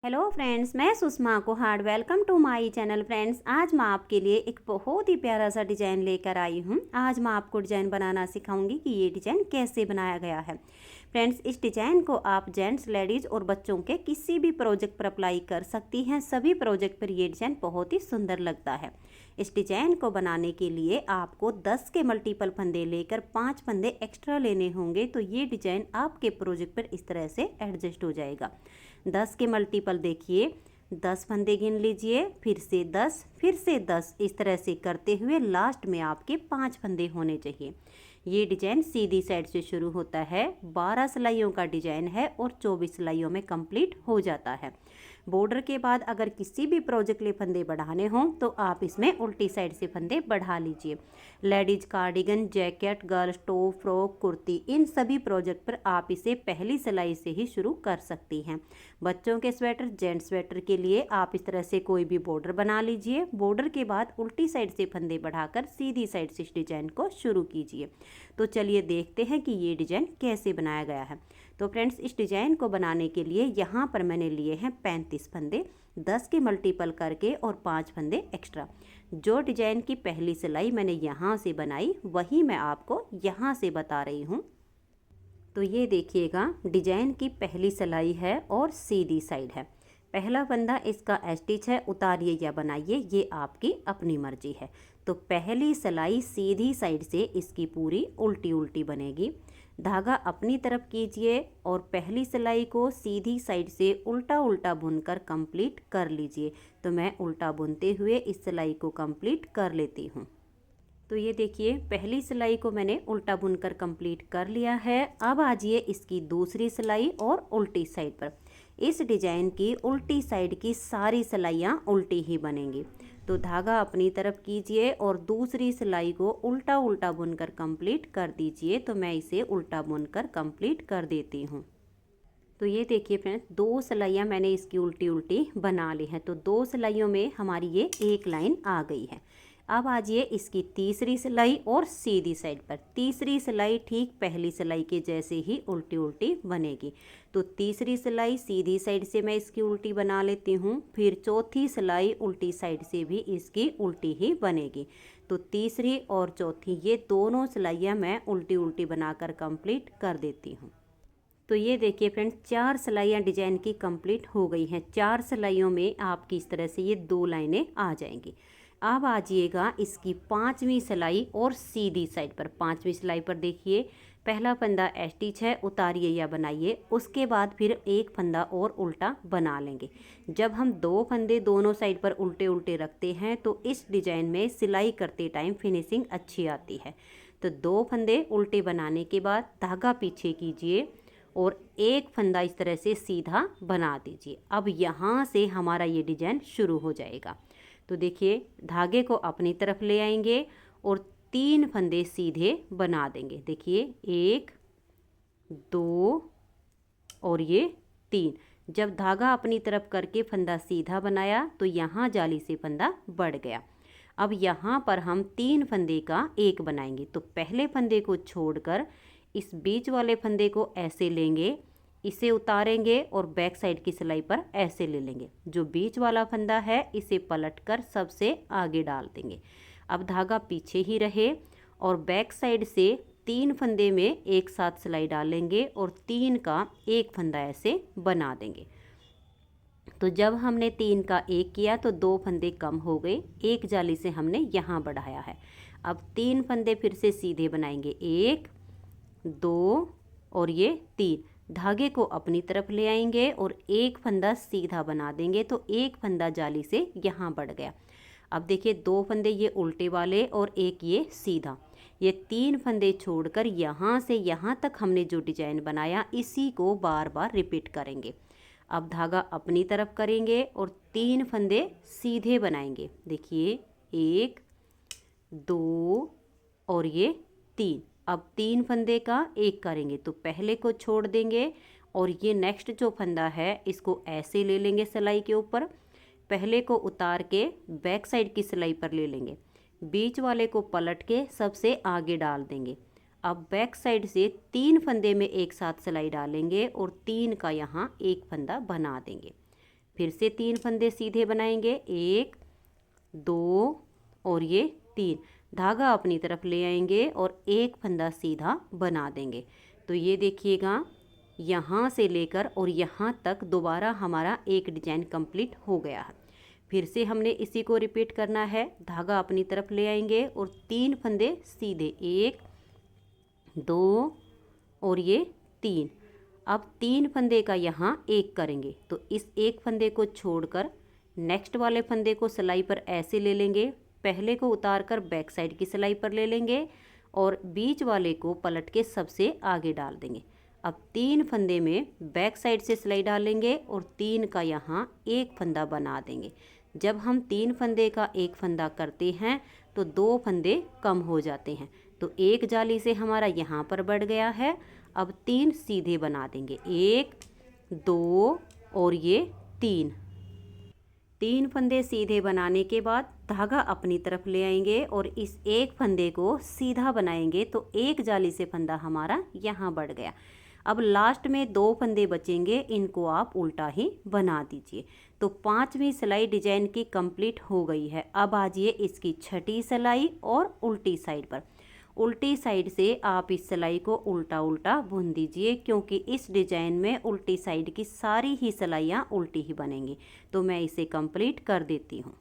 Hello friends, मैं सुषमा को hearty welcome to my channel. Friends, आज मैं आपके लिए एक बहुत ही प्यारा सा डिज़ाइन लेकर आई हूँ। आज मैं आपको डिज़ाइन बनाना सिखाऊंगी कि ये डिज़ाइन कैसे बनाया गया है। फ्रेंड्स, इस डिज़ाइन को आप जेंट्स, लेडीज़ और बच्चों के किसी भी प्रोजेक्ट पर अप्लाई कर सकती हैं। सभी प्रोजेक्ट पर ये डिज़ाइन बहुत ही सुंदर लगता है। इस डिज़ाइन को बनाने के लिए आपको 10 के मल्टीपल फंदे लेकर 5 फंदे एक्स्ट्रा लेने होंगे, तो ये डिज़ाइन आपके प्रोजेक्ट पर इस तरह से एडजस्ट हो जाएगा। 10 के मल्टीपल देखिए, 10 फंदे गिन लीजिए, फिर से 10, फिर से 10, इस तरह से करते हुए लास्ट में आपके 5 फंदे होने चाहिए। ये डिज़ाइन सीधी साइड से शुरू होता है, 12 सिलाइयों का डिज़ाइन है और 24 सिलाइयों में कंप्लीट हो जाता है। बॉर्डर के बाद अगर किसी भी प्रोजेक्ट के फंदे बढ़ाने हों तो आप इसमें उल्टी साइड से फंदे बढ़ा लीजिए। Ladies cardigan, jacket, girls top, frock, kurti, इन सभी प्रोजेक्ट पर आप इसे पहली सिलाई से ही शुरू कर सकती हैं। बच्चों के स्वेटर, जेंट्स स्वेटर के लिए आप इस तरह से कोई भी बॉर्डर बना लीजिए। बॉर्डर के बाद उल्टी साइड से फंदे बढ़ाकर सीधी साइड से इस डिज़ाइन को शुरू कीजिए। तो चलिए देखते हैं कि ये डिज़ाइन कैसे बनाया गया है। तो फ्रेंड्स, इस डिज़ाइन को बनाने के लिए यहाँ पर मैंने लिए हैं 35 फंदे, 10 के मल्टीपल करके और 5 फंदे एक्स्ट्रा। जो डिज़ाइन की पहली सिलाई मैंने यहाँ से बनाई वही मैं आपको यहाँ से बता रही हूँ। तो ये देखिएगा, डिज़ाइन की पहली सिलाई है और सीधी साइड है। पहला फंदा इसका स्टिच है, उतारिए या बनाइए, ये आपकी अपनी मर्जी है। तो पहली सिलाई सीधी साइड से इसकी पूरी उल्टी उल्टी बनेगी। धागा अपनी तरफ कीजिए और पहली सिलाई को सीधी साइड से उल्टा उल्टा बुनकर कंप्लीट कर लीजिए। तो मैं उल्टा बुनते हुए इस सिलाई को कंप्लीट कर लेती हूँ। तो ये देखिए, पहली सिलाई को मैंने उल्टा बुनकर कंप्लीट कर लिया है। अब आजिए इसकी दूसरी सिलाई और उल्टी साइड पर। इस डिज़ाइन की उल्टी साइड की सारी सिलाइयाँ उल्टी ही बनेंगी। तो धागा अपनी तरफ कीजिए और दूसरी सिलाई को उल्टा उल्टा बुनकर कंप्लीट कर दीजिए। तो मैं इसे उल्टा बुनकर कंप्लीट कर देती हूँ। तो ये देखिए फ्रेंड्स, 2 सिलाइयाँ मैंने इसकी उल्टी उल्टी बना ली हैं। तो 2 सिलाइयों में हमारी ये एक लाइन आ गई है। अब आजिए इसकी तीसरी सिलाई और सीधी साइड पर। तीसरी सिलाई ठीक पहली सिलाई के जैसे ही उल्टी उल्टी बनेगी। तो तीसरी सिलाई सीधी साइड से मैं इसकी उल्टी बना लेती हूँ। फिर चौथी सिलाई उल्टी साइड से भी इसकी उल्टी ही बनेगी। तो तीसरी और चौथी ये दोनों सिलाइयाँ मैं उल्टी उल्टी बनाकर कंप्लीट कर देती हूँ। तो ये देखिए फ्रेंड्स, 4 सिलाइयाँ डिजाइन की कंप्लीट हो गई हैं। 4 सिलाइयों में आपकी इस तरह से ये 2 लाइनें आ जाएंगी। अब आजिएगा इसकी 5वीं सिलाई और सीधी साइड पर। 5वीं सिलाई पर देखिए, पहला फंदा स्टिच है, उतारिए या बनाइए, उसके बाद फिर एक फंदा और उल्टा बना लेंगे। जब हम 2 फंदे दोनों साइड पर उल्टे उल्टे रखते हैं तो इस डिज़ाइन में सिलाई करते टाइम फिनिशिंग अच्छी आती है। तो 2 फंदे उल्टे बनाने के बाद धागा पीछे कीजिए और एक फंदा इस तरह से सीधा बना दीजिए। अब यहाँ से हमारा ये डिज़ाइन शुरू हो जाएगा। तो देखिए, धागे को अपनी तरफ ले आएंगे और 3 फंदे सीधे बना देंगे। देखिए, 1, 2 और ये 3। जब धागा अपनी तरफ करके फंदा सीधा बनाया तो यहाँ जाली से फंदा बढ़ गया। अब यहाँ पर हम 3 फंदे का एक बनाएंगे। तो पहले फंदे को छोड़कर इस बीच वाले फंदे को ऐसे लेंगे, इसे उतारेंगे और बैक साइड की सिलाई पर ऐसे ले लेंगे। जो बीच वाला फंदा है इसे पलटकर सबसे आगे डाल देंगे। अब धागा पीछे ही रहे और बैक साइड से 3 फंदे में एक साथ सिलाई डालेंगे और 3 का एक फंदा ऐसे बना देंगे। तो जब हमने 3 का एक किया तो 2 फंदे कम हो गए, एक जाली से हमने यहाँ बढ़ाया है। अब 3 फंदे फिर से सीधे बनाएंगे, 1, 2 और ये 3। धागे को अपनी तरफ ले आएंगे और एक फंदा सीधा बना देंगे। तो एक फंदा जाली से यहाँ बढ़ गया। अब देखिए, 2 फंदे ये उल्टे वाले और एक ये सीधा। ये 3 फंदे छोड़कर यहाँ से यहाँ तक हमने जो डिजाइन बनाया इसी को बार बार रिपीट करेंगे। अब धागा अपनी तरफ करेंगे और 3 फंदे सीधे बनाएंगे। देखिए, 1, 2 और ये 3। अब 3 फंदे का एक करेंगे तो पहले को छोड़ देंगे और ये नेक्स्ट जो फंदा है इसको ऐसे ले लेंगे सिलाई के ऊपर। पहले को उतार के बैक साइड की सिलाई पर ले लेंगे, बीच वाले को पलट के सबसे आगे डाल देंगे। अब बैक साइड से 3 फंदे में एक साथ सिलाई डालेंगे और 3 का यहाँ एक फंदा बना देंगे। फिर से 3 फंदे सीधे बनाएंगे, 1 2 और ये 3। धागा अपनी तरफ ले आएंगे और एक फंदा सीधा बना देंगे। तो ये देखिएगा यहाँ से लेकर और यहाँ तक दोबारा हमारा एक डिजाइन कंप्लीट हो गया है। फिर से हमने इसी को रिपीट करना है। धागा अपनी तरफ ले आएंगे और 3 फंदे सीधे, 1 2 और ये 3। अब 3 फंदे का यहाँ एक करेंगे, तो इस एक फंदे को छोड़कर नेक्स्ट वाले फंदे को सिलाई पर ऐसे ले लेंगे, पहले को उतार कर बैक साइड की सिलाई पर ले लेंगे और बीच वाले को पलट के सबसे आगे डाल देंगे। अब 3 फंदे में बैक साइड से सिलाई डालेंगे और 3 का यहाँ एक फंदा बना देंगे। जब हम 3 फंदे का एक फंदा करते हैं तो 2 फंदे कम हो जाते हैं, तो एक जाली से हमारा यहाँ पर बढ़ गया है। अब 3 सीधे बना देंगे, 1 2 और ये 3 फंदे सीधे बनाने के बाद धागा अपनी तरफ ले आएंगे और इस एक फंदे को सीधा बनाएंगे, तो एक जाली से फंदा हमारा यहाँ बढ़ गया। अब लास्ट में 2 फंदे बचेंगे, इनको आप उल्टा ही बना दीजिए। तो 5वीं सिलाई डिजाइन की कंप्लीट हो गई है। अब आजिए इसकी 6ठी सिलाई और उल्टी साइड पर। उल्टी साइड से आप इस सिलाई को उल्टा उल्टा बुन दीजिए, क्योंकि इस डिजाइन में उल्टी साइड की सारी ही सिलाइयाँ उल्टी ही बनेंगी। तो मैं इसे कंप्लीट कर देती हूँ।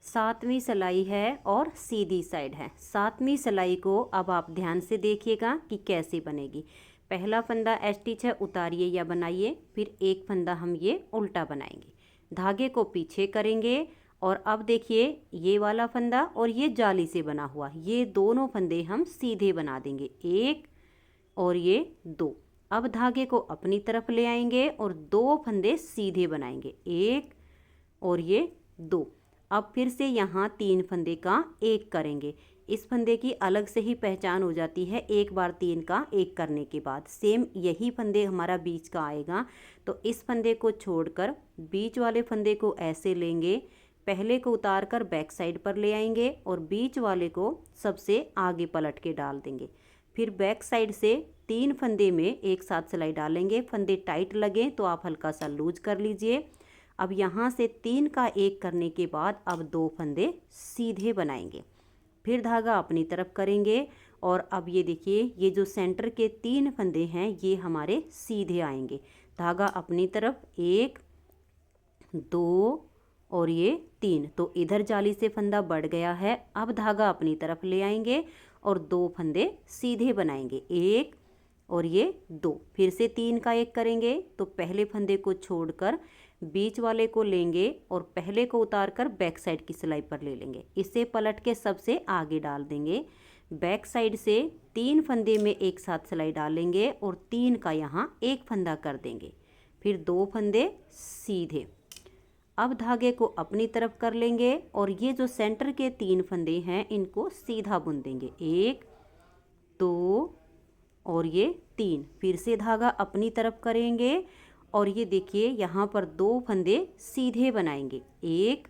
7वीं सिलाई है और सीधी साइड है। 7वीं सिलाई को अब आप ध्यान से देखिएगा कि कैसे बनेगी। पहला फंदा स्टिच है, उतारिए या बनाइए, फिर एक फंदा हम ये उल्टा बनाएंगे, धागे को पीछे करेंगे और अब देखिए ये वाला फंदा और ये जाली से बना हुआ, ये दोनों फंदे हम सीधे बना देंगे, 1 और ये 2। अब धागे को अपनी तरफ ले आएंगे और 2 फंदे सीधे बनाएंगे, 1 और ये 2। अब फिर से यहाँ 3 फंदे का एक करेंगे। इस फंदे की अलग से ही पहचान हो जाती है एक बार 3 का एक करने के बाद। सेम यही फंदे हमारा बीच का आएगा, तो इस फंदे को छोड़कर बीच वाले फंदे को ऐसे लेंगे, पहले को उतार कर बैक साइड पर ले आएंगे और बीच वाले को सबसे आगे पलट के डाल देंगे। फिर बैक साइड से 3 फंदे में एक साथ सिलाई डालेंगे। फंदे टाइट लगे तो आप हल्का सा लूज कर लीजिए। अब यहाँ से 3 का एक करने के बाद अब 2 फंदे सीधे बनाएंगे, फिर धागा अपनी तरफ करेंगे और अब ये देखिए ये जो सेंटर के 3 फंदे हैं ये हमारे सीधे आएंगे। धागा अपनी तरफ, 1 2 और ये 3। तो इधर जाली से फंदा बढ़ गया है। अब धागा अपनी तरफ ले आएंगे और 2 फंदे सीधे बनाएंगे, 1 और ये 2। फिर से 3 का एक करेंगे, तो पहले फंदे को छोड़कर बीच वाले को लेंगे और पहले को उतार कर बैक साइड की सिलाई पर ले लेंगे। इसे पलट के सबसे आगे डाल देंगे। बैक साइड से 3 फंदे में एक साथ सिलाई डालेंगे और 3 का यहाँ एक फंदा कर देंगे, फिर 2 फंदे सीधे। अब धागे को अपनी तरफ कर लेंगे और ये जो सेंटर के 3 फंदे हैं इनको सीधा बुन देंगे, 1 2 और ये 3। फिर से धागा अपनी तरफ करेंगे और ये देखिए यहाँ पर 2 फंदे सीधे बनाएंगे, 1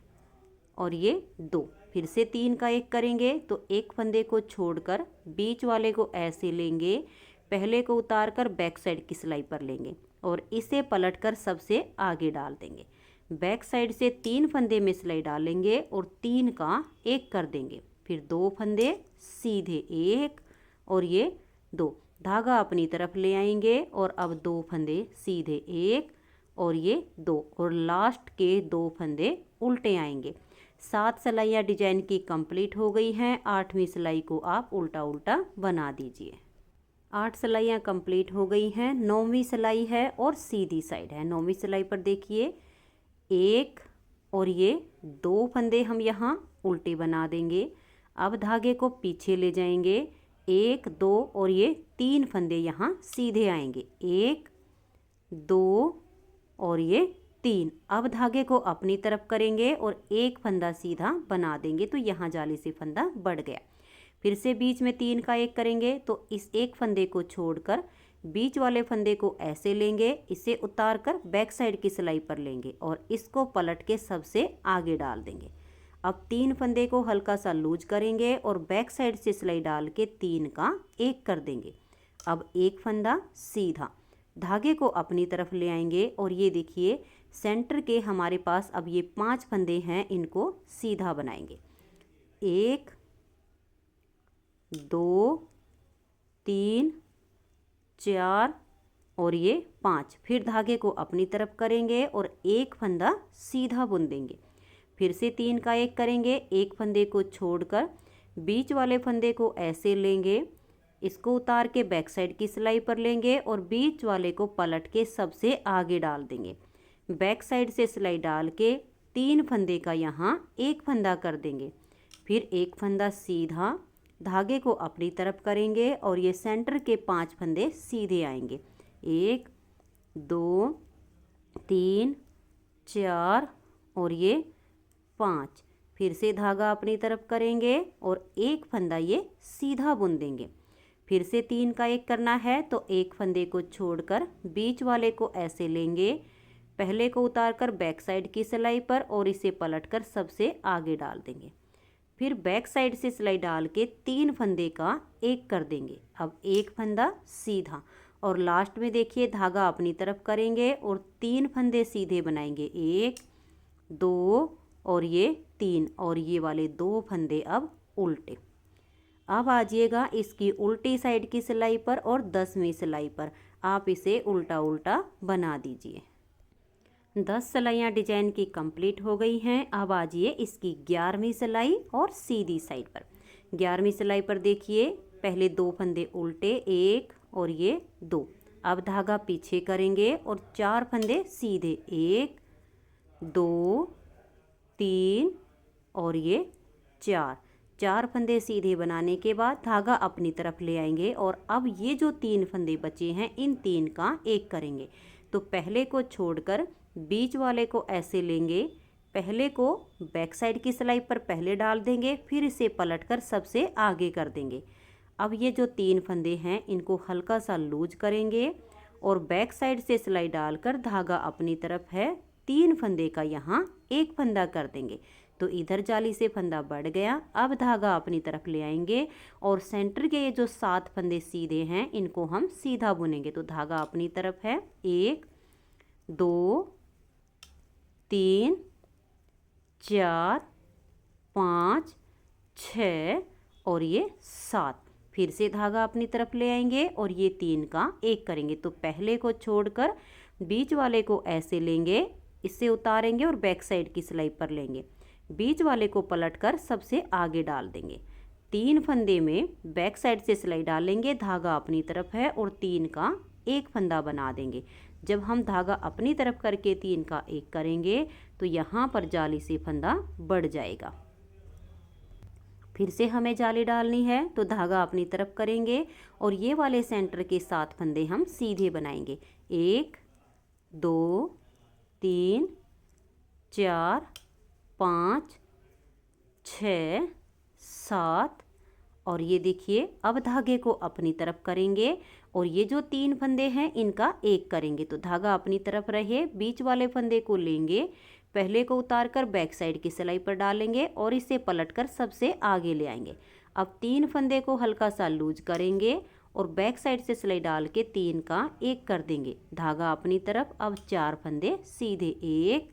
और ये 2। फिर से 3 का एक करेंगे, तो एक फंदे को छोड़कर बीच वाले को ऐसे लेंगे, पहले को उतार कर बैक साइड की सिलाई पर लेंगे और इसे पलटकर सबसे आगे डाल देंगे। बैक साइड से 3 फंदे में सिलाई डालेंगे और 3 का एक कर देंगे, फिर 2 फंदे सीधे, 1 और ये 2। धागा अपनी तरफ ले आएंगे और अब 2 फंदे सीधे, 1 और ये 2 और लास्ट के 2 फंदे उल्टे आएंगे। 7 सिलाइयाँ डिजाइन की कंप्लीट हो गई हैं। 8वीं सिलाई को आप उल्टा उल्टा बना दीजिए। 8 सिलाइयाँ कंप्लीट हो गई हैं। 9वीं सिलाई है और सीधी साइड है। 9वीं सिलाई पर देखिए 1 और ये 2 फंदे हम यहाँ उल्टे बना देंगे। अब धागे को पीछे ले जाएंगे, 1 2 और ये 3 फंदे यहाँ सीधे आएंगे, 1 2 और ये 3। अब धागे को अपनी तरफ करेंगे और एक फंदा सीधा बना देंगे, तो यहाँ जाली से फंदा बढ़ गया। फिर से बीच में 3 का एक करेंगे, तो इस एक फंदे को छोड़कर बीच वाले फंदे को ऐसे लेंगे, इसे उतार कर बैक साइड की सिलाई पर लेंगे और इसको पलट के सबसे आगे डाल देंगे। अब 3 फंदे को हल्का सा लूज करेंगे और बैक साइड से सिलाई डाल के 3 का एक कर देंगे। अब एक फंदा सीधा, धागे को अपनी तरफ ले आएंगे और ये देखिए सेंटर के हमारे पास अब ये 5 फंदे हैं, इनको सीधा बनाएंगे। 1 2 3 4 और ये 5। फिर धागे को अपनी तरफ करेंगे और एक फंदा सीधा बुन देंगे। फिर से 3 का 1 करेंगे, एक फंदे को छोड़कर बीच वाले फंदे को ऐसे लेंगे, इसको उतार के बैक साइड की सिलाई पर लेंगे और बीच वाले को पलट के सबसे आगे डाल देंगे। बैक साइड से सिलाई डाल के 3 फंदे का यहाँ एक फंदा कर देंगे। फिर एक फंदा सीधा धागे को अपनी तरफ करेंगे और ये सेंटर के 5 फंदे सीधे आएंगे। 1 2 3 4 और ये 5। फिर से धागा अपनी तरफ करेंगे और एक फंदा ये सीधा बुन देंगे। फिर से 3 का 1 करना है तो एक फंदे को छोड़कर बीच वाले को ऐसे लेंगे, पहले को उतारकर बैक साइड की सिलाई पर और इसे पलटकर सबसे आगे डाल देंगे। फिर बैक साइड से सिलाई डाल के 3 फंदे का 1 कर देंगे। अब एक फंदा सीधा और लास्ट में देखिए धागा अपनी तरफ करेंगे और 3 फंदे सीधे बनाएंगे। 1 2 और ये 3 और ये वाले 2 फंदे अब उल्टे। अब आ जाइएगा इसकी उल्टी साइड की सिलाई पर और 10वीं सिलाई पर आप इसे उल्टा उल्टा बना दीजिए। 10 सिलाइयाँ डिजाइन की कंप्लीट हो गई हैं। अब आ जाइए इसकी 11वीं सिलाई और सीधी साइड पर। 11वीं सिलाई पर देखिए पहले 2 फंदे उल्टे, 1 और ये 2। अब धागा पीछे करेंगे और 4 फंदे सीधे, 1 2 3 और ये 4 फंदे सीधे बनाने के बाद धागा अपनी तरफ ले आएंगे और अब ये जो 3 फंदे बचे हैं इन 3 का 1 करेंगे। तो पहले को छोड़कर बीच वाले को ऐसे लेंगे, पहले को बैक साइड की सिलाई पर पहले डाल देंगे, फिर इसे पलटकर सबसे आगे कर देंगे। अब ये जो 3 फंदे हैं इनको हल्का सा लूज करेंगे और बैक साइड से सिलाई डालकर धागा अपनी तरफ है, 3 फंदे का यहाँ 1 फंदा कर देंगे। तो इधर जाली से फंदा बढ़ गया। अब धागा अपनी तरफ ले आएंगे और सेंटर के ये जो 7 फंदे सीधे हैं इनको हम सीधा बुनेंगे। तो धागा अपनी तरफ है, 1 2 3 4 5 6 और ये 7। फिर से धागा अपनी तरफ ले आएंगे और ये 3 का 1 करेंगे। तो पहले को छोड़कर बीच वाले को ऐसे लेंगे, इससे उतारेंगे और बैक साइड की सिलाई पर लेंगे, बीच वाले को पलटकर सबसे आगे डाल देंगे। 3 फंदे में बैक साइड से सिलाई डालेंगे, धागा अपनी तरफ है और 3 का 1 फंदा बना देंगे। जब हम धागा अपनी तरफ करके 3 का 1 करेंगे तो यहाँ पर जाली से फंदा बढ़ जाएगा। फिर से हमें जाली डालनी है तो धागा अपनी तरफ करेंगे और ये वाले सेंटर के 7 फंदे हम सीधे बनाएंगे। 1 2 3 4 5 6 7 और ये देखिए अब धागे को अपनी तरफ करेंगे और ये जो 3 फंदे हैं इनका 1 करेंगे। तो धागा अपनी तरफ रहे, बीच वाले फंदे को लेंगे, पहले को उतारकर बैक साइड की सिलाई पर डालेंगे और इसे पलटकर सबसे आगे ले आएंगे। अब 3 फंदे को हल्का सा लूज करेंगे और बैक साइड से सिलाई डाल के 3 का 1 कर देंगे। धागा अपनी तरफ, अब 4 फंदे सीधे, 1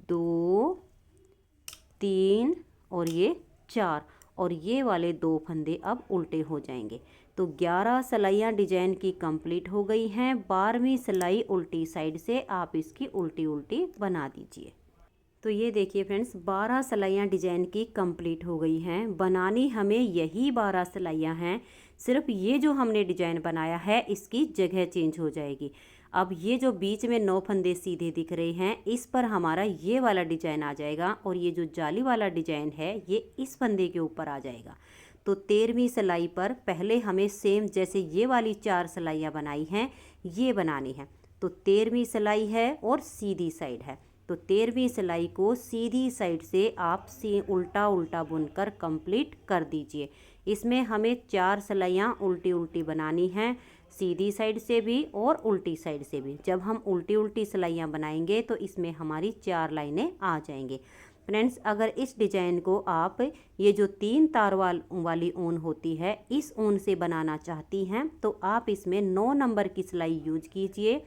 2 3 और ये 4 और ये वाले 2 फंदे अब उल्टे हो जाएंगे। तो 11 सिलाइयाँ डिजाइन की कंप्लीट हो गई हैं। 12वीं सिलाई उल्टी साइड से आप इसकी उल्टी उल्टी बना दीजिए। तो ये देखिए फ्रेंड्स 12 सिलाइयाँ डिजाइन की कंप्लीट हो गई हैं। बनानी हमें यही 12 सिलाइयाँ हैं, सिर्फ ये जो हमने डिजाइन बनाया है इसकी जगह चेंज हो जाएगी। अब ये जो बीच में 9 फंदे सीधे दिख रहे हैं इस पर हमारा ये वाला डिजाइन आ जाएगा और ये जो जाली वाला डिजाइन है ये इस फंदे के ऊपर आ जाएगा। तो 13वीं सिलाई पर पहले हमें सेम जैसे ये वाली 4 सिलाइयाँ बनाई हैं ये बनानी है। तो 13वीं सिलाई है और सीधी साइड है। तो 13वीं सिलाई को सीधी साइड से आप उल्टा उल्टा बुनकर कंप्लीट कर दीजिए। इसमें हमें 4 सिलाइयाँ उल्टी उल्टी बनानी हैं, सीधी साइड से भी और उल्टी साइड से भी। जब हम उल्टी उल्टी सिलाइयाँ बनाएंगे तो इसमें हमारी 4 लाइनें आ जाएंगी। फ्रेंड्स अगर इस डिजाइन को आप ये जो 3 तार वाली ऊन होती है इस ऊन से बनाना चाहती हैं तो आप इसमें 9 नंबर की सिलाई यूज कीजिए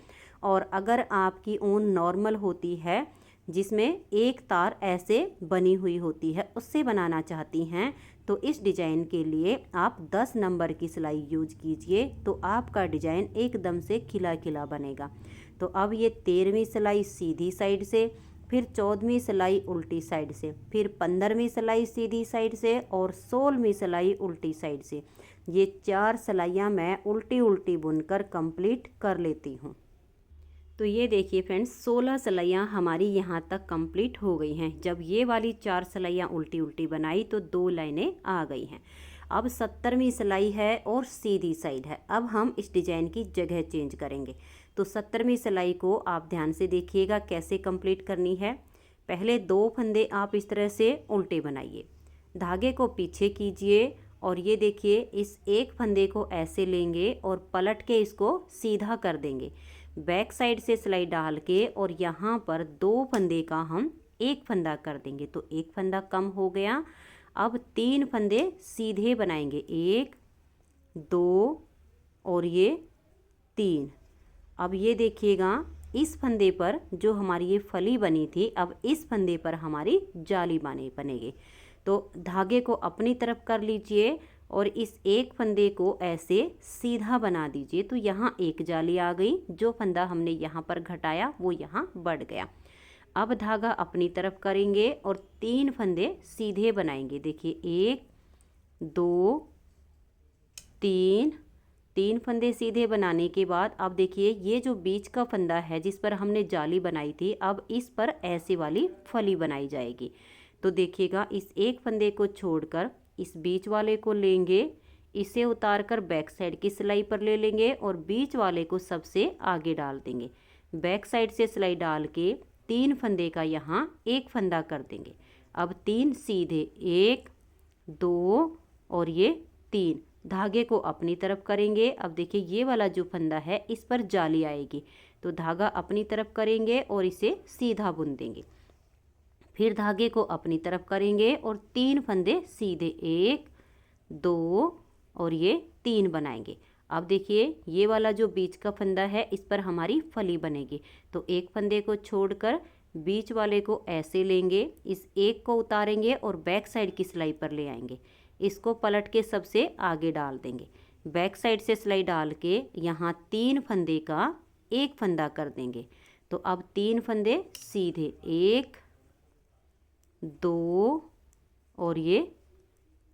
और अगर आपकी ऊन नॉर्मल होती है जिसमें एक तार ऐसे बनी हुई होती है, उससे बनाना चाहती हैं तो इस डिज़ाइन के लिए आप 10 नंबर की सिलाई यूज कीजिए, तो आपका डिज़ाइन एकदम से खिला खिला बनेगा। तो अब ये 13वीं सिलाई सीधी साइड से, फिर 14वीं सिलाई उल्टी साइड से, फिर 15वीं सिलाई सीधी साइड से और 16वीं सिलाई उल्टी साइड से, ये 4 सिलाइयाँ मैं उल्टी उल्टी बुनकर कंप्लीट कर लेती हूँ। तो ये देखिए फ्रेंड्स, 16 सिलाइयाँ हमारी यहाँ तक कंप्लीट हो गई हैं। जब ये वाली 4 सिलाइयाँ उल्टी उल्टी बनाई तो 2 लाइनें आ गई हैं। अब 70वीं सिलाई है और सीधी साइड है। अब हम इस डिज़ाइन की जगह चेंज करेंगे। तो 70वीं सिलाई को आप ध्यान से देखिएगा कैसे कंप्लीट करनी है। पहले 2 फंदे आप इस तरह से उल्टे बनाइए, धागे को पीछे कीजिए और ये देखिए इस एक फंदे को ऐसे लेंगे और पलट के इसको सीधा कर देंगे। बैक साइड से सिलाई डाल के और यहाँ पर 2 फंदे का हम एक फंदा कर देंगे, तो एक फंदा कम हो गया। अब 3 फंदे सीधे बनाएंगे, 1 2 और ये 3। अब ये देखिएगा इस फंदे पर जो हमारी ये फली बनी थी, अब इस फंदे पर हमारी जाली बनेगी। तो धागे को अपनी तरफ कर लीजिए और इस एक फंदे को ऐसे सीधा बना दीजिए। तो यहाँ एक जाली आ गई, जो फंदा हमने यहाँ पर घटाया वो यहाँ बढ़ गया। अब धागा अपनी तरफ करेंगे और 3 फंदे सीधे बनाएंगे। देखिए 1 2 3 फंदे सीधे बनाने के बाद अब देखिए ये जो बीच का फंदा है जिस पर हमने जाली बनाई थी, अब इस पर ऐसे वाली फली बनाई जाएगी। तो देखिएगा इस एक फंदे को छोड़कर इस बीच वाले को लेंगे, इसे उतारकर बैक साइड की सिलाई पर ले लेंगे और बीच वाले को सबसे आगे डाल देंगे। बैक साइड से सिलाई डाल के 3 फंदे का यहाँ एक फंदा कर देंगे। अब 3 सीधे, 1 2 और ये 3, धागे को अपनी तरफ करेंगे। अब देखिए ये वाला जो फंदा है इस पर जाली आएगी, तो धागा अपनी तरफ करेंगे और इसे सीधा बुन देंगे। फिर धागे को अपनी तरफ करेंगे और 3 फंदे सीधे, 1 2 और ये 3 बनाएंगे। अब देखिए ये वाला जो बीच का फंदा है इस पर हमारी फली बनेगी। तो एक फंदे को छोड़कर बीच वाले को ऐसे लेंगे, इस एक को उतारेंगे और बैक साइड की सिलाई पर ले आएंगे। इसको पलट के सबसे आगे डाल देंगे। बैक साइड से सिलाई डाल के यहाँ 3 फंदे का एक फंदा कर देंगे। तो अब 3 फंदे सीधे, 1 2 और ये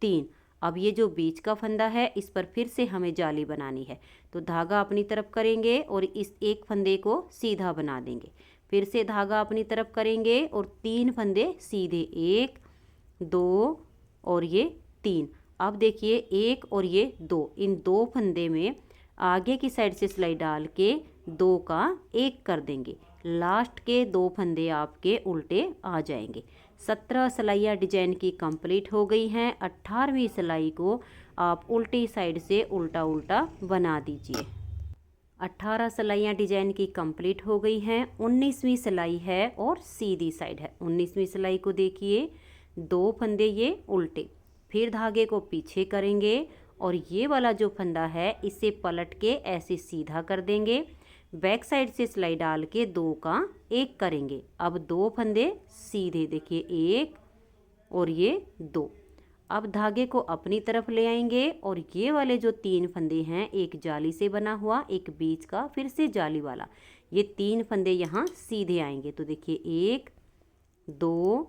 3। अब ये जो बीच का फंदा है इस पर फिर से हमें जाली बनानी है, तो धागा अपनी तरफ करेंगे और इस एक फंदे को सीधा बना देंगे। फिर से धागा अपनी तरफ करेंगे और 3 फंदे सीधे, 1 2 और ये 3। अब देखिए 1 और ये 2, इन 2 फंदे में आगे की साइड से सिलाई डाल के 2 का 1 कर देंगे। लास्ट के 2 फंदे आपके उल्टे आ जाएंगे। 17 सिलाइयाँ डिजाइन की कंप्लीट हो गई हैं। 18वीं सिलाई को आप उल्टी साइड से उल्टा उल्टा बना दीजिए। 18 सिलाइयाँ डिजाइन की कंप्लीट हो गई हैं। 19वीं सिलाई है और सीधी साइड है। 19वीं सिलाई को देखिए, 2 फंदे ये उल्टे, फिर धागे को पीछे करेंगे और ये वाला जो फंदा है इसे पलट के ऐसे सीधा कर देंगे। बैक साइड से सिलाई डाल के 2 का 1 करेंगे। अब 2 फंदे सीधे, देखिए 1 और ये 2। अब धागे को अपनी तरफ ले आएंगे और ये वाले जो 3 फंदे हैं, एक जाली से बना हुआ, एक बीच का, फिर से जाली वाला, ये 3 फंदे यहाँ सीधे आएंगे। तो देखिए 1 2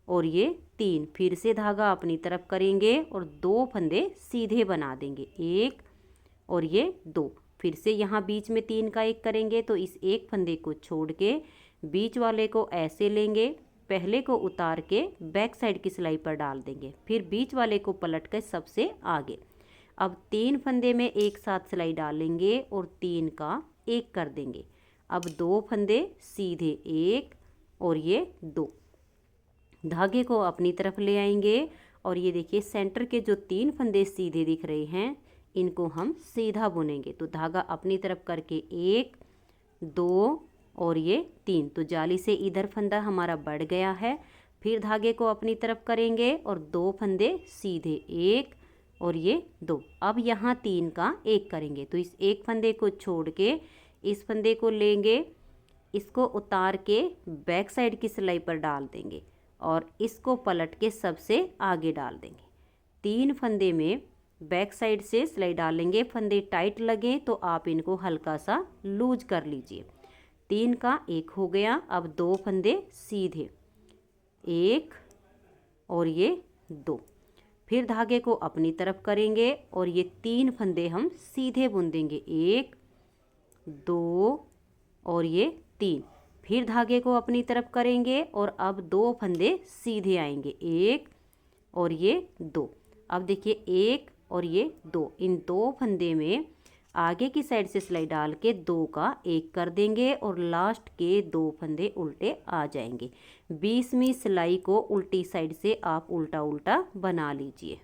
और ये 3, फिर से धागा अपनी तरफ करेंगे और 2 फंदे सीधे बना देंगे, 1 और ये 2। फिर से यहाँ बीच में 3 का 1 करेंगे। तो इस एक फंदे को छोड़ के बीच वाले को ऐसे लेंगे, पहले को उतार के बैक साइड की सिलाई पर डाल देंगे, फिर बीच वाले को पलट कर सबसे आगे। अब 3 फंदे में एक साथ सिलाई डालेंगे और 3 का 1 कर देंगे। अब 2 फंदे सीधे, 1 और ये 2, धागे को अपनी तरफ ले आएंगे और ये देखिए सेंटर के जो 3 फंदे सीधे दिख रहे हैं इनको हम सीधा बुनेंगे। तो धागा अपनी तरफ करके 1 2 और ये 3, तो जाली से इधर फंदा हमारा बढ़ गया है। फिर धागे को अपनी तरफ करेंगे और 2 फंदे सीधे, 1 और ये 2। अब यहाँ 3 का 1 करेंगे। तो इस एक फंदे को छोड़ के इस फंदे को लेंगे, इसको उतार के बैक साइड की सिलाई पर डाल देंगे और इसको पलट के सबसे आगे डाल देंगे। 3 फंदे में बैक साइड से सिलाई डालेंगे। फंदे टाइट लगे तो आप इनको हल्का सा लूज कर लीजिए। 3 का 1 हो गया। अब 2 फंदे सीधे, 1 और ये 2। फिर धागे को अपनी तरफ करेंगे और ये 3 फंदे हम सीधे बुन देंगे, 1 2 और ये 3। फिर धागे को अपनी तरफ करेंगे और अब 2 फंदे सीधे आएंगे, 1 और ये 2। अब देखिए 1 और ये 2, इन 2 फंदे में आगे की साइड से सिलाई डाल के 2 का 1 कर देंगे और लास्ट के 2 फंदे उल्टे आ जाएंगे। 20वीं सिलाई को उल्टी साइड से आप उल्टा उल्टा बना लीजिए।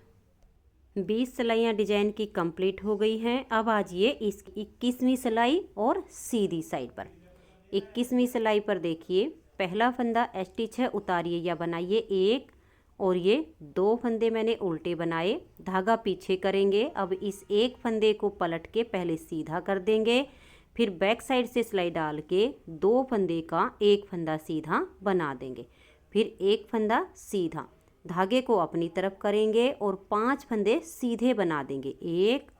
20 सिलाइयाँ डिजाइन की कंप्लीट हो गई हैं। अब आ जाइए इस 21वीं सिलाई और सीधी साइड पर। 21वीं सिलाई पर देखिए, पहला फंदा स्टिच है, उतारिए या बनाइए 1 और ये 2 फंदे मैंने उल्टे बनाए, धागा पीछे करेंगे। अब इस 1 फंदे को पलट के पहले सीधा कर देंगे, फिर बैक साइड से सिलाई डाल के 2 फंदे का 1 फंदा सीधा बना देंगे, फिर 1 फंदा सीधा, धागे को अपनी तरफ करेंगे और 5 फंदे सीधे बना देंगे, 1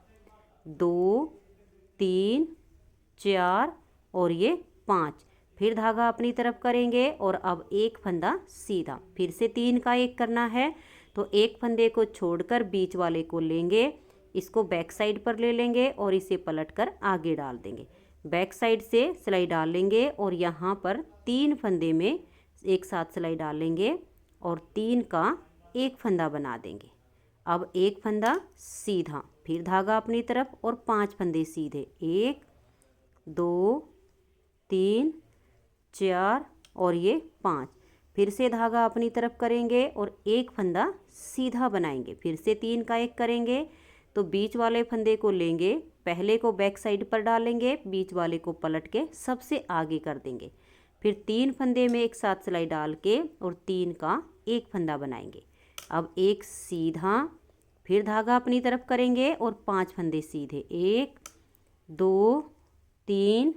2 3 4 और ये 5। फिर धागा अपनी तरफ करेंगे और अब 1 फंदा सीधा, फिर से 3 का 1 करना है। तो 1 फंदे को छोड़कर बीच वाले को लेंगे, इसको बैक साइड पर ले लेंगे और इसे पलटकर आगे डाल देंगे। बैक साइड से सिलाई डाल लेंगे और यहाँ पर 3 फंदे में एक साथ सिलाई डालेंगे और 3 का 1 फंदा बना देंगे। अब 1 फंदा सीधा, फिर धागा अपनी तरफ और 5 फंदे सीधे, 1 2 3 4 और ये 5। फिर से धागा अपनी तरफ करेंगे और 1 फंदा सीधा बनाएंगे, फिर से 3 का 1 करेंगे। तो बीच वाले फंदे को लेंगे, पहले को बैक साइड पर डालेंगे, बीच वाले को पलट के सबसे आगे कर देंगे, फिर 3 फंदे में एक साथ सिलाई डाल के और 3 का 1 फंदा बनाएंगे। अब 1 सीधा, फिर धागा अपनी तरफ करेंगे और 5 फंदे सीधे, 1 2 3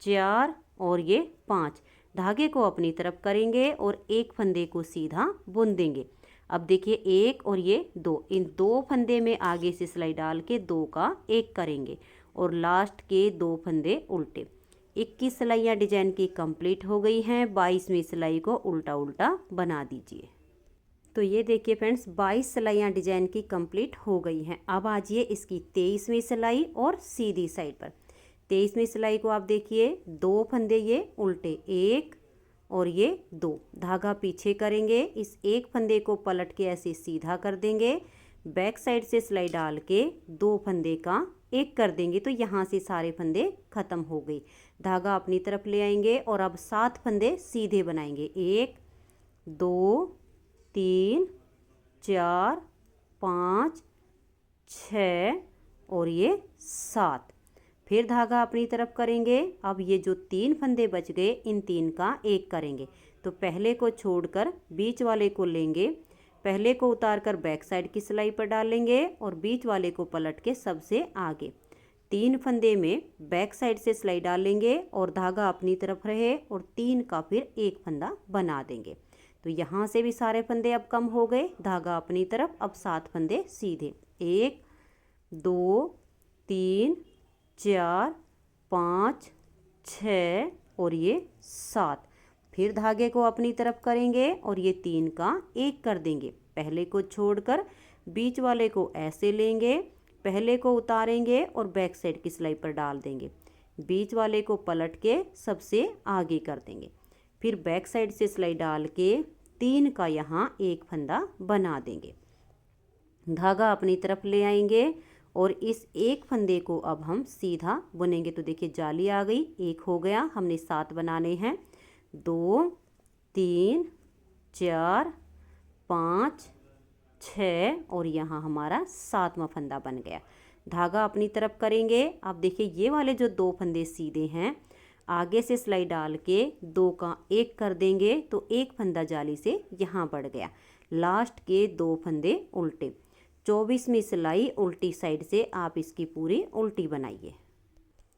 4 और ये 5। धागे को अपनी तरफ करेंगे और 1 फंदे को सीधा बुन देंगे। अब देखिए 1 और ये 2, इन 2 फंदे में आगे से सिलाई डाल के 2 का 1 करेंगे और लास्ट के 2 फंदे उल्टे। 21 सिलाइयाँ डिजाइन की कंप्लीट हो गई हैं। 22वीं सिलाई को उल्टा उल्टा बना दीजिए। तो ये देखिए फ्रेंड्स, 22 सिलाइयाँ डिजाइन की कंप्लीट हो गई हैं। अब आ जाइए इसकी 23वीं सिलाई और सीधी साइड पर। 23वीं सिलाई को आप देखिए, 2 फंदे ये उल्टे, 1 और ये 2, धागा पीछे करेंगे, इस 1 फंदे को पलट के ऐसे सीधा कर देंगे, बैक साइड से सिलाई डाल के 2 फंदे का 1 कर देंगे। तो यहाँ से सारे फंदे ख़त्म हो गए। धागा अपनी तरफ ले आएंगे और अब 7 फंदे सीधे बनाएंगे, 1 2 3 4 5 6 और ये 7। फिर धागा अपनी तरफ करेंगे। अब ये जो 3 फंदे बच गए, इन 3 का 1 करेंगे। तो पहले को छोड़कर बीच वाले को लेंगे, पहले को उतारकर बैक साइड की सिलाई पर डालेंगे और बीच वाले को पलट के सबसे आगे 3 फंदे में बैक साइड से सिलाई डालेंगे और धागा अपनी तरफ रहे और 3 का फिर 1 फंदा बना देंगे। तो यहाँ से भी सारे फंदे अब कम हो गए, धागा अपनी तरफ, अब 7 फंदे सीधे, 1 2 3 4 5 6 और ये 7। फिर धागे को अपनी तरफ करेंगे और ये 3 का 1 कर देंगे, पहले को छोड़कर बीच वाले को ऐसे लेंगे, पहले को उतारेंगे और बैक साइड की सिलाई पर डाल देंगे, बीच वाले को पलट के सबसे आगे कर देंगे, फिर बैक साइड से सिलाई डाल के 3 का यहाँ 1 फंदा बना देंगे। धागा अपनी तरफ ले आएंगे और इस 1 फंदे को अब हम सीधा बुनेंगे। तो देखिए जाली आ गई, 1 हो गया, हमने 7 बनाने हैं, 2 3 4 5 6 और यहाँ हमारा 7वां फंदा बन गया। धागा अपनी तरफ करेंगे। अब देखिए ये वाले जो 2 फंदे सीधे हैं, आगे से सिलाई डाल के 2 का 1 कर देंगे, तो 1 फंदा जाली से यहाँ बढ़ गया, लास्ट के 2 फंदे उल्टे। 24वीं सिलाई उल्टी साइड से आप इसकी पूरी उल्टी बनाइए।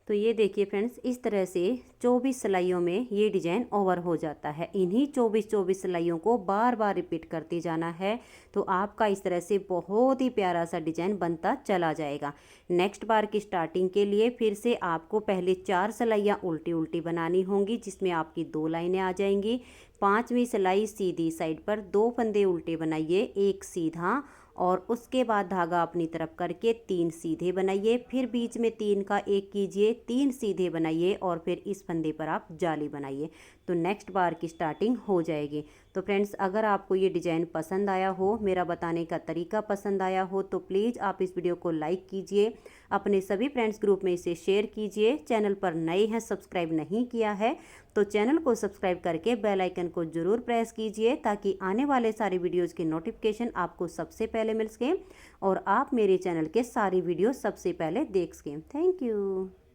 तो ये देखिए फ्रेंड्स, इस तरह से 24 सिलाइयों में ये डिज़ाइन ओवर हो जाता है। इन्हीं 24 सिलाइयों को बार बार रिपीट करते जाना है, तो आपका इस तरह से बहुत ही प्यारा सा डिज़ाइन बनता चला जाएगा। नेक्स्ट बार की स्टार्टिंग के लिए फिर से आपको पहले 4 सिलाइयाँ उल्टी उल्टी बनानी होंगी, जिसमें आपकी 2 लाइनें आ जाएंगी। 5वीं सिलाई सीधी साइड पर 2 फंदे उल्टे बनाइए, एक सीधा, और उसके बाद धागा अपनी तरफ करके 3 सीधे बनाइए, फिर बीच में 3 का एक कीजिए, 3 सीधे बनाइए और फिर इस फंदे पर आप जाली बनाइए, तो नेक्स्ट बार की स्टार्टिंग हो जाएगी। तो फ्रेंड्स, अगर आपको ये डिज़ाइन पसंद आया हो, मेरा बताने का तरीका पसंद आया हो, तो प्लीज़ आप इस वीडियो को लाइक कीजिए, अपने सभी फ्रेंड्स ग्रुप में इसे शेयर कीजिए। चैनल पर नए हैं, सब्सक्राइब नहीं किया है तो चैनल को सब्सक्राइब करके बेल आइकन को ज़रूर प्रेस कीजिए, ताकि आने वाले सारे वीडियोज़ के नोटिफिकेशन आपको सबसे पहले मिल सकें और आप मेरे चैनल के सारी वीडियो सबसे पहले देख सकें। Thank you.